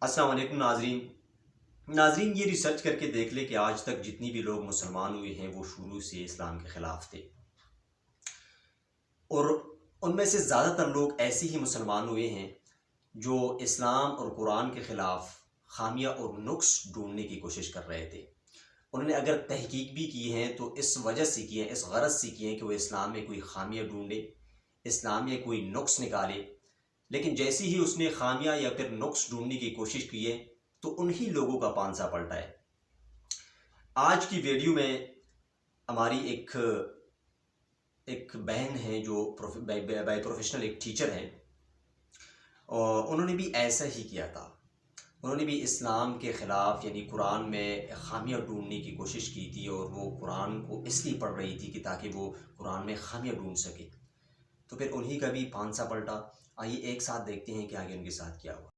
السلام علیکم ناظرین یہ ریسرچ کر کے دیکھ لے کہ آج تک جتنی بھی لوگ مسلمان ہوئے ہیں وہ شروع سے اسلام کے خلاف تھے، اور ان میں سے زیادہ تر لوگ ایسے ہی مسلمان ہوئے ہیں جو اسلام اور قرآن کے خلاف خامیاں اور نقص ڈھونڈنے کی کوشش کر رہے تھے۔ انہوں نے اگر تحقیق بھی کی ہیں تو اس وجہ سے کی ہیں، اس غرض سے کی ہیں کہ وہ اسلام میں کوئی خامیاں ڈھونڈے، اسلام میں کوئی نقص نکالے، لیکن جیسے ہی اس نے خامیاں یا پھر نقص ڈھونڈنے کی کوشش کی ہے تو انہی لوگوں کا پانسا پلٹا ہے۔ آج کی ویڈیو میں ہماری ایک بہن ہے جو بائی پروفیشنل ایک ٹیچر ہیں، اور انہوں نے بھی ایسا ہی کیا تھا۔ انہوں نے بھی اسلام کے خلاف یعنی قرآن میں خامیاں ڈھونڈنے کی کوشش کی تھی، اور وہ قرآن کو اس لیے پڑھ رہی تھی کہ تاکہ وہ قرآن میں خامیاں ڈھونڈ سکے۔ تو پھر انہی کا بھی پانسا پلٹا۔ آئیے ایک ساتھ دیکھتے ہیں کہ آگے ان کے ساتھ کیا ہوا۔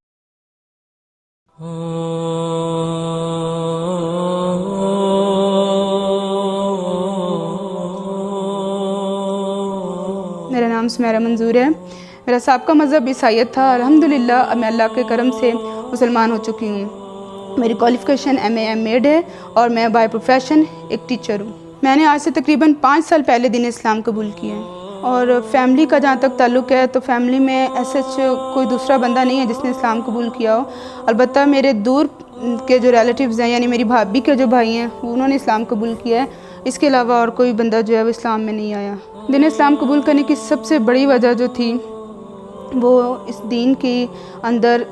میرا نام سمیرہ منظور ہے۔ میرا سابقہ مذہب عیسائیت تھا۔ الحمدللہ اب میں اللہ کے کرم سے مسلمان ہو چکی ہوں۔ میری کوالیفیکیشن MA ہے اور میں بائی پروفیشن ایک ٹیچر ہوں۔ میں نے آج سے تقریباً 5 سال پہلے دین اسلام قبول کیا ہے، اور فیملی کا جہاں تک تعلق ہے تو فیملی میں ایسے کوئی دوسرا بندہ نہیں ہے جس نے اسلام قبول کیا ہو۔ البتہ میرے دور کے جو ریلیٹیوز ہیں، یعنی میری بھابھی کے جو بھائی ہیں، انہوں نے اسلام قبول کیا ہے۔ اس کے علاوہ اور کوئی بندہ جو ہے وہ اسلام میں نہیں آیا۔ دین اسلام قبول کرنے کی سب سے بڑی وجہ جو تھی وہ اس دین کے اندر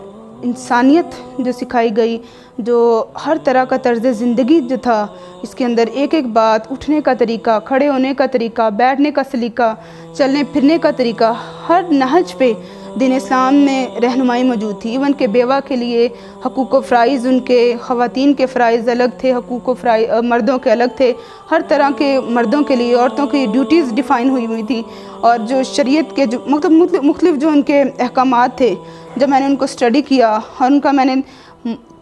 انسانیت جو سکھائی گئی، جو ہر طرح کا طرز زندگی جو تھا اس کے اندر، ایک ایک بات، اٹھنے کا طریقہ، کھڑے ہونے کا طریقہ، بیٹھنے کا سلیقہ، چلنے پھرنے کا طریقہ، ہر نہج پہ دین اسلام میں رہنمائی موجود تھی۔ ایون کہ بیوہ کے لیے حقوق و فرائض، ان کے خواتین کے فرائض الگ تھے، حقوق و فرائض مردوں کے الگ تھے۔ ہر طرح کے مردوں کے لیے عورتوں کی ڈیوٹیز ڈیفائن ہوئی تھی، اور جو شریعت کے جو مختلف جو ان کے احکامات تھے، جب میں نے ان کو اسٹڈی کیا اور ان کا میں نے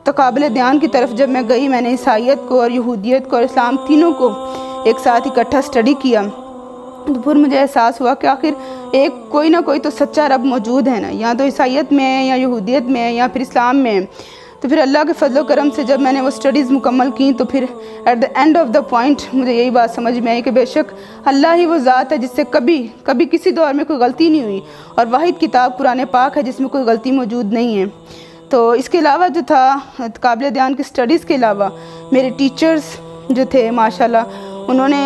تقابل دیان کی طرف جب میں گئی، میں نے عیسائیت کو اور یہودیت کو اور اسلام تینوں کو ایک ساتھ اکٹھا اسٹڈی کیا، تو پھر مجھے احساس ہوا کہ آخر ایک کوئی نہ کوئی تو سچا رب موجود ہے نا، یا تو عیسائیت میں ہے، یا یہودیت میں ہے، یا پھر اسلام میں ہے۔ تو پھر اللہ کے فضل و کرم سے جب میں نے وہ اسٹڈیز مکمل کی تو پھر at the end of the point مجھے یہی بات سمجھ میں آئی کہ بے شک اللہ ہی وہ ذات ہے جس سے کبھی کسی دور میں کوئی غلطی نہیں ہوئی، اور واحد کتاب قرآن پاک ہے جس میں کوئی غلطی موجود نہیں ہے۔ تو اس کے علاوہ جو تھا قابل دیان کی اسٹڈیز کے علاوہ میرے ٹیچرز جو تھے ماشاءاللہ، انہوں نے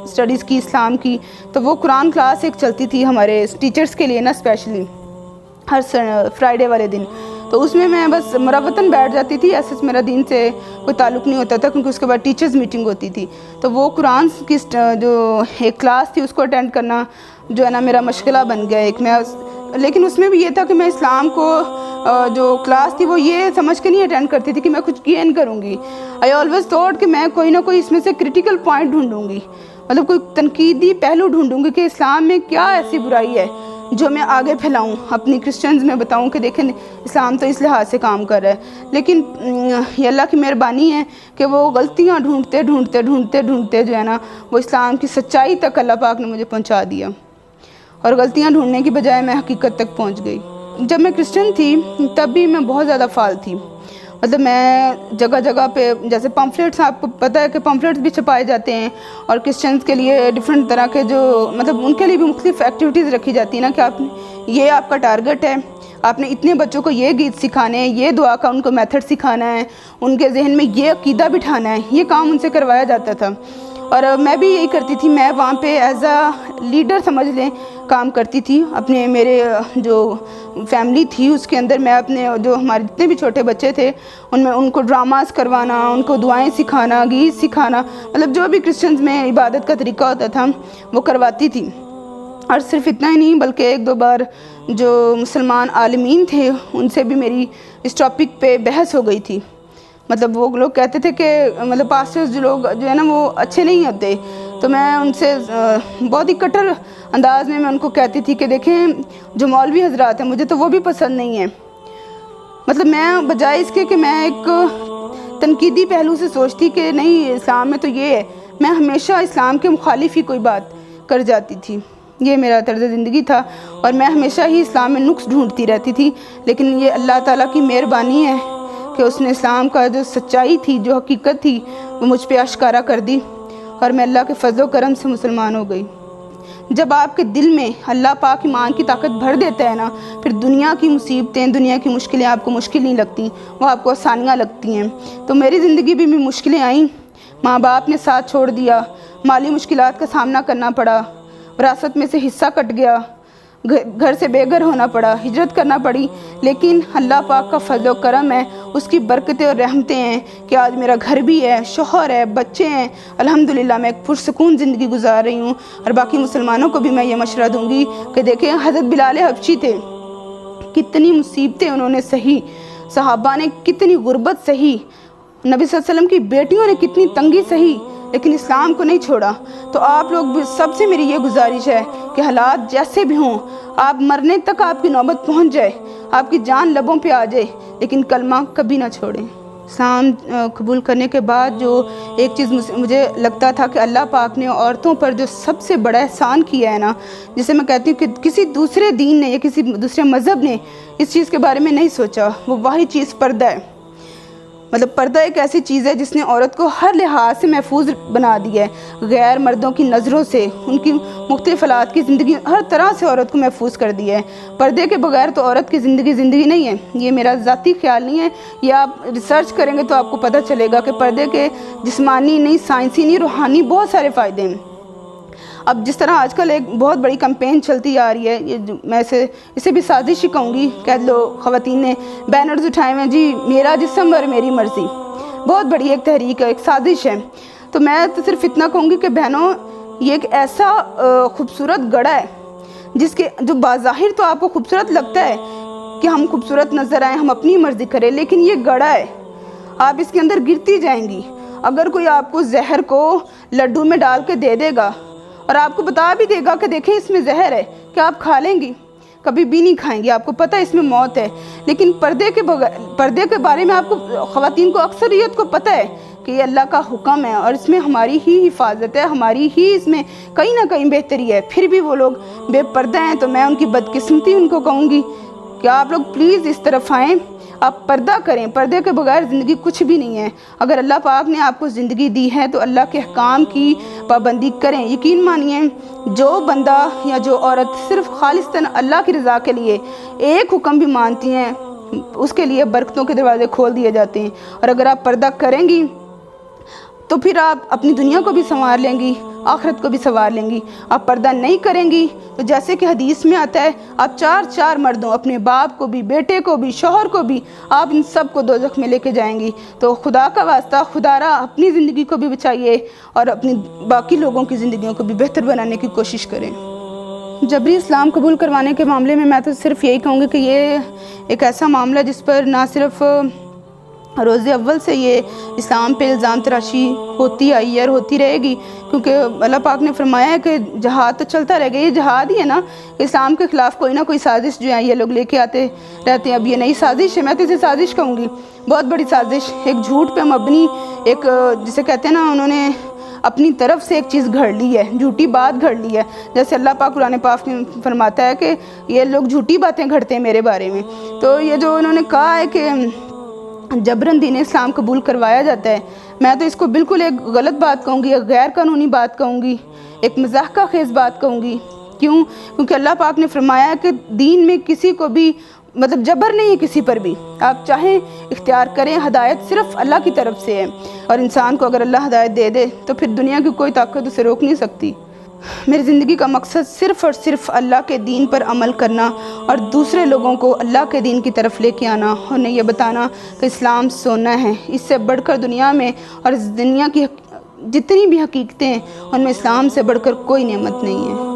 اسٹڈیز کی اسلام کی، تو وہ قرآن کلاس ایک چلتی تھی ہمارے ٹیچرز کے لیے نا، اسپیشلی ہر فرائیڈے والے دن، تو اس میں بس مروتاً بیٹھ جاتی تھی۔ ایسے میرا دین سے کوئی تعلق نہیں ہوتا تھا، کیونکہ اس کے بعد ٹیچرز میٹنگ ہوتی تھی، تو وہ قرآن کی جو ایک کلاس تھی اس کو اٹینڈ کرنا جو ہے نا میرا مشغلہ بن گیا ایک۔ لیکن اس میں بھی یہ تھا کہ میں اسلام کو جو کلاس تھی وہ یہ سمجھ کے نہیں اٹینڈ کرتی تھی کہ میں کچھ گین کروں گی۔ آئی آلویز تھاٹ کہ میں کوئی نہ کوئی اس میں سے کریٹیکل پوائنٹ ڈھونڈوں گی، مطلب کوئی تنقیدی پہلو ڈھونڈوں گی کہ اسلام میں کیا ایسی برائی ہے جو میں آگے پھیلاؤں، اپنی کرسچنز میں بتاؤں کہ دیکھیں اسلام تو اس لحاظ سے کام کر رہا ہے۔ لیکن یہ اللہ کی مہربانی ہے کہ وہ غلطیاں ڈھونڈتے جو ہے نا وہ اسلام کی سچائی تک اللہ پاک نے مجھے پہنچا دیا، اور غلطیاں ڈھونڈنے کی بجائے میں حقیقت تک پہنچ گئی۔ جب میں کرسچن تھی تب بھی میں بہت زیادہ فعال تھی، مطلب میں جگہ جگہ پہ جیسے پمفلیٹس، آپ کو پتہ ہے کہ پمفلیٹس بھی چھپائے جاتے ہیں، اور کرسچنز کے لیے ڈیفرنٹ طرح کے جو مطلب ان کے لیے بھی مختلف ایکٹیویٹیز رکھی جاتی ہیں نا، کہ آپ یہ آپ کا ٹارگٹ ہے، آپ نے اتنے بچوں کو یہ گیت سکھانے ہیں، یہ دعا کا ان کو میتھڈ سکھانا ہے، ان کے ذہن میں یہ عقیدہ بٹھانا ہے، یہ کام ان سے کروایا جاتا تھا۔ اور میں بھی یہی کرتی تھی، میں وہاں پہ ایز اے لیڈر سمجھ لیں کام کرتی تھی۔ اپنے میرے جو فیملی تھی اس کے اندر میں اپنے جو ہمارے جتنے بھی چھوٹے بچے تھے ان کو ڈراماز کروانا، ان کو دعائیں سکھانا، گیت سکھانا، مطلب جو بھی کرسچنز میں عبادت کا طریقہ ہوتا تھا وہ کرواتی تھی۔ اور صرف اتنا ہی نہیں بلکہ 1-2 بار جو مسلمان عالمین تھے ان سے بھی میری اس ٹاپک پہ بحث ہو گئی تھی۔ مطلب وہ لوگ کہتے تھے کہ مطلب پاسٹرز جو لوگ جو ہے نا وہ اچھے نہیں ہوتے، تو میں ان سے بہت ہی کٹر انداز میں ان کو کہتی تھی کہ دیکھیں جو مولوی حضرات ہیں مجھے تو وہ بھی پسند نہیں ہیں۔ مطلب میں بجائے اس کے کہ میں ایک تنقیدی پہلو سے سوچتی کہ نہیں اسلام میں تو یہ ہے، میں ہمیشہ اسلام کے مخالف ہی کوئی بات کر جاتی تھی۔ یہ میرا طرز زندگی تھا، اور میں ہمیشہ ہی اسلام میں نقص ڈھونڈتی رہتی تھی، لیکن یہ اللہ تعالیٰ کی مہربانی ہے کہ اس نے اسلام کا جو سچائی تھی، جو حقیقت تھی، وہ مجھ پہ آشکارا کر دی، اور میں اللہ کے فضل و کرم سے مسلمان ہو گئی۔ جب آپ کے دل میں اللہ پاک ایمان کی طاقت بھر دیتا ہے نا، پھر دنیا کی مصیبتیں، دنیا کی مشکلیں آپ کو مشکل نہیں لگتی، وہ آپ کو آسانیاں لگتی ہیں۔ تو میری زندگی بھی مشکلیں آئیں، ماں باپ نے ساتھ چھوڑ دیا، مالی مشکلات کا سامنا کرنا پڑا، وراثت میں سے حصہ کٹ گیا، گھر سے بے گھر ہونا پڑا، ہجرت کرنا پڑی، لیکن اللہ پاک کا فضل و کرم ہے، اس کی برکتیں اور رحمتیں ہیں کہ آج میرا گھر بھی ہے، شوہر ہے، بچے ہیں، الحمدللہ میں ایک پرسکون زندگی گزار رہی ہوں۔ اور باقی مسلمانوں کو بھی میں یہ مشورہ دوں گی کہ دیکھیں حضرت بلال حبشی تھے، کتنی مصیبتیں انہوں نے سہی، صحابہ نے کتنی غربت سہی، نبی صلی اللہ علیہ وسلم کی بیٹیوں نے کتنی تنگی سہی، لیکن اسلام کو نہیں چھوڑا۔ تو آپ لوگ بھی، سب سے میری یہ گزارش ہے کہ حالات جیسے بھی ہوں، آپ مرنے تک آپ کی نوبت پہنچ جائے، آپ کی جان لبوں پہ آ جائے، لیکن کلمہ کبھی نہ چھوڑیں۔ اسلام قبول کرنے کے بعد جو ایک چیز مجھے لگتا تھا کہ اللہ پاک نے عورتوں پر جو سب سے بڑا احسان کیا ہے نا، جسے میں کہتی ہوں کہ کسی دوسرے دین نے یا کسی دوسرے مذہب نے اس چیز کے بارے میں نہیں سوچا، وہ واحد چیز پردہ ہے۔ مطلب پردہ ایک ایسی چیز ہے جس نے عورت کو ہر لحاظ سے محفوظ بنا دی ہے، غیر مردوں کی نظروں سے، ان کی مختلف حالات کی زندگی، ہر طرح سے عورت کو محفوظ کر دیا ہے۔ پردے کے بغیر تو عورت کی زندگی نہیں ہے، یہ میرا ذاتی خیال نہیں ہے، یہ آپ ریسرچ کریں گے تو آپ کو پتہ چلے گا کہ پردے کے جسمانی نہیں، سائنسی نہیں، روحانی بہت سارے فائدے ہیں۔ اب جس طرح آج کل ایک بہت بڑی کمپین چلتی آ رہی ہے، میں اسے بھی سازش ہی کہوں گی، کہہ لو، خواتین نے بینرز اٹھائے ہیں، جی میرا جسم اور میری مرضی، بہت بڑی ایک تحریک ہے، ایک سازش ہے۔ تو میں تو صرف اتنا کہوں گی کہ بہنوں، یہ ایک ایسا خوبصورت گڑھا ہے جس کے جو بظاہر تو آپ کو خوبصورت لگتا ہے کہ ہم خوبصورت نظر آئیں، ہم اپنی مرضی کریں، لیکن یہ گڑھا ہے، آپ اس کے اندر گرتی جائیں گی۔ اگر کوئی آپ کو زہر کو لڈو میں ڈال کے دے دے گا اور آپ کو بتا بھی دے گا کہ دیکھیں اس میں زہر ہے، کیا آپ کھا لیں گی؟ کبھی بھی نہیں کھائیں گے، آپ کو پتہ ہے اس میں موت ہے۔ لیکن پردے کے بارے میں آپ کو، خواتین کو، اکثریت کو پتہ ہے کہ یہ اللہ کا حکم ہے اور اس میں ہماری ہی حفاظت ہے، ہماری ہی اس میں کہیں نہ کہیں بہتری ہے، پھر بھی وہ لوگ بے پردہ ہیں۔ تو میں ان کی بدقسمتی ان کو کہوں گی کہ آپ لوگ پلیز اس طرف آئیں، آپ پردہ کریں، پردے کے بغیر زندگی کچھ بھی نہیں ہے۔ اگر اللہ پاک نے آپ کو زندگی دی ہے تو اللہ کے احکام کی پابندی کریں۔ یقین مانیے، جو بندہ یا جو عورت صرف خالصتاً اللہ کی رضا کے لیے ایک حکم بھی مانتی ہیں، اس کے لیے برکتوں کے دروازے کھول دیے جاتے ہیں۔ اور اگر آپ پردہ کریں گی تو پھر آپ اپنی دنیا کو بھی سنوار لیں گی، آخرت کو بھی سنوار لیں گی۔ آپ پردہ نہیں کریں گی تو جیسے کہ حدیث میں آتا ہے، آپ چار مردوں، اپنے باپ کو بھی، بیٹے کو بھی، شوہر کو بھی، آپ ان سب کو دوزخ میں لے کے جائیں گی۔ تو خدا کا واسطہ، خدا را اپنی زندگی کو بھی بچائیے اور اپنی باقی لوگوں کی زندگیوں کو بھی بہتر بنانے کی کوشش کریں۔ جبری اسلام قبول کروانے کے معاملے میں تو صرف یہی کہوں گی کہ یہ ایک ایسا معاملہ جس پر نہ صرف روز اول سے یہ اسلام پہ الزام تراشی ہوتی آئی ہے اور ہوتی رہے گی، کیونکہ اللہ پاک نے فرمایا ہے کہ جہاد تو چلتا رہے گا۔ یہ جہاد ہی ہے نا، اسلام کے خلاف کوئی نہ کوئی سازش جو ہے یہ لوگ لے کے آتے رہتے ہیں۔ اب یہ نئی سازش ہے، میں تو اسے سازش کہوں گی، بہت بڑی سازش، ایک جھوٹ پہ مبنی، ایک جسے کہتے ہیں نا، انہوں نے اپنی طرف سے ایک چیز گھڑ لی ہے، جھوٹی بات گھڑ لی ہے۔ جیسے اللہ پاک قرآن پاک میں فرماتا ہے کہ یہ لوگ جھوٹی باتیں گھڑتے ہیں میرے بارے میں۔ تو یہ جو انہوں نے کہا ہے کہ جبراً دین اسلام قبول کروایا جاتا ہے، میں تو اس کو بالکل ایک غلط بات کہوں گی، ایک غیر قانونی بات کہوں گی، ایک مضحکہ خیز بات کہوں گی۔ کیونکہ اللہ پاک نے فرمایا کہ دین میں کسی کو بھی مطلب جبر نہیں ہے کسی پر بھی، آپ چاہیں اختیار کریں، ہدایت صرف اللہ کی طرف سے ہے، اور انسان کو اگر اللہ ہدایت دے دے تو پھر دنیا کی کوئی طاقت اسے روک نہیں سکتی۔ میری زندگی کا مقصد صرف اور صرف اللہ کے دین پر عمل کرنا اور دوسرے لوگوں کو اللہ کے دین کی طرف لے کے آنا، اور انہیں یہ بتانا کہ اسلام سونا ہے، اس سے بڑھ کر دنیا میں اور اس دنیا کی جتنی بھی حقیقتیں ہیں ان میں اسلام سے بڑھ کر کوئی نعمت نہیں ہے۔